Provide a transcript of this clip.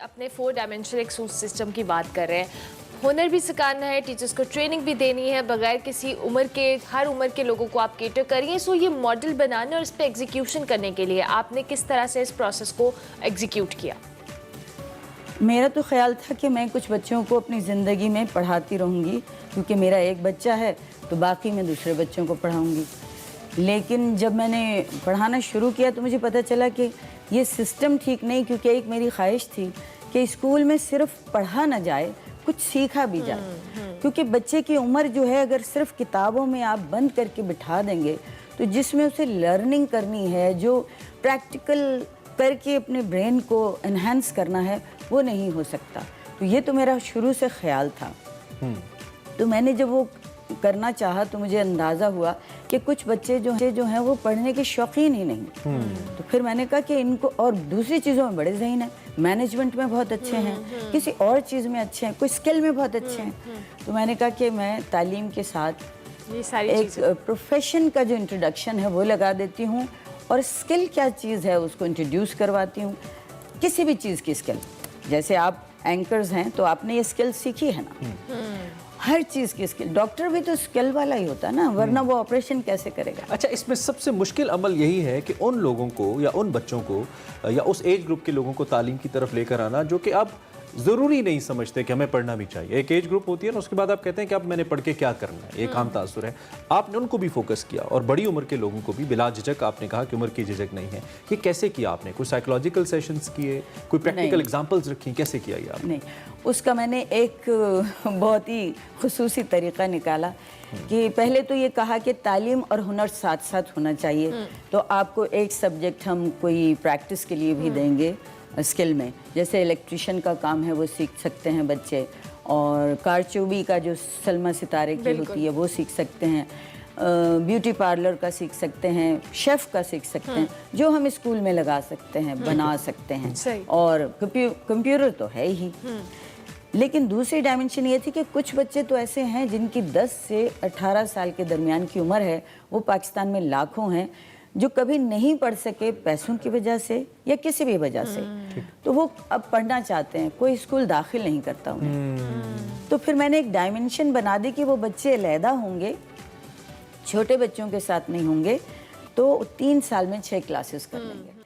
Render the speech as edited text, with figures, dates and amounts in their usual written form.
अपने 4 डायमेंशनल एक सिस्टम की बात कर रहे हैं, हुनर भी सिखाना है, टीचर्स को ट्रेनिंग भी देनी है, बगैर किसी उम्र के हर उम्र के लोगों को आप केटर करिए। सो ये मॉडल बनाने और इस पर एग्जीक्यूशन करने के लिए आपने किस तरह से इस प्रोसेस को एग्जीक्यूट किया? मेरा तो ख्याल था कि मैं कुछ बच्चों को अपनी ज़िंदगी में पढ़ाती रहूँगी, क्योंकि मेरा एक बच्चा है तो बाकी मैं दूसरे बच्चों को पढ़ाऊँगी। लेकिन जब मैंने पढ़ाना शुरू किया तो मुझे पता चला कि ये सिस्टम ठीक नहीं, क्योंकि एक मेरी ख्वाहिश थी कि स्कूल में सिर्फ पढ़ा ना जाए, कुछ सीखा भी जाए। क्योंकि बच्चे की उम्र जो है, अगर सिर्फ किताबों में आप बंद करके बिठा देंगे तो जिसमें उसे लर्निंग करनी है, जो प्रैक्टिकल करके अपने ब्रेन को एनहांस करना है, वो नहीं हो सकता। तो ये तो मेरा शुरू से ख्याल था। तो मैंने जब वो करना चाहा तो मुझे अंदाज़ा हुआ कि कुछ बच्चे जो हैं वो पढ़ने के शौकीन ही नहीं। तो फिर मैंने कहा कि इनको, और दूसरी चीज़ों में बड़े ज़हीन हैं, मैनेजमेंट में बहुत अच्छे हैं, किसी और चीज़ में अच्छे हैं, कोई स्किल में बहुत अच्छे हैं। तो मैंने कहा कि मैं तालीम के साथ ये सारी एक प्रोफेशन का जो इंट्रोडक्शन है वो लगा देती हूँ, और स्किल क्या चीज़ है उसको इंट्रोड्यूस करवाती हूँ। किसी भी चीज़ की स्किल, जैसे आप एंकर्स हैं तो आपने ये स्किल सीखी है ना, हर चीज़ की स्किल। डॉक्टर भी तो स्किल वाला ही होता है ना, वरना वो ऑपरेशन कैसे करेगा। अच्छा, इसमें सबसे मुश्किल अमल यही है कि उन लोगों को या उन बच्चों को या उस एज ग्रुप के लोगों को तालीम की तरफ लेकर आना जो कि अब ज़रूरी नहीं समझते कि हमें पढ़ना भी चाहिए। एक एज ग्रुप होती है ना, उसके बाद आप कहते हैं कि अब मैंने पढ़ के क्या करना है, एक आम तासुर है। आपने उनको भी फोकस किया और बड़ी उम्र के लोगों को भी, बिला झिझक आपने कहा कि उम्र की झिझक नहीं है। ये कैसे किया आपने? कोई साइकोलॉजिकल सेशंस किए, कोई प्रैक्टिकल एग्जांपल्स रखी, कैसे किया ये आपने? नहीं, उसका मैंने एक बहुत ही खुसूसी तरीक़ा निकाला कि पहले तो ये कहा कि तालीम और हुनर साथ साथ होना चाहिए। तो आपको एक सब्जेक्ट हम कोई प्रैक्टिस के लिए भी देंगे स्किल में, जैसे इलेक्ट्रिशियन का काम है वो सीख सकते हैं बच्चे, और कारचोबी का जो सलमा सितारे की होती है वो सीख सकते हैं, ब्यूटी पार्लर का सीख सकते हैं, शेफ़ का सीख सकते हैं, जो हम स्कूल में लगा सकते हैं, बना सकते हैं। और कंप्यूटर तो है ही। लेकिन दूसरी डायमेंशन ये थी कि कुछ बच्चे तो ऐसे हैं जिनकी 10 से 18 साल के दरमियान की उम्र है, वो पाकिस्तान में लाखों हैं, जो कभी नहीं पढ़ सके पैसों की वजह से या किसी भी वजह से। तो वो अब पढ़ना चाहते हैं, कोई स्कूल दाखिल नहीं करता उन्हें। तो फिर मैंने एक डायमेंशन बना दी कि वो बच्चे अलहदा होंगे, छोटे बच्चों के साथ नहीं होंगे, तो 3 साल में 6 क्लासेस कर लेंगे।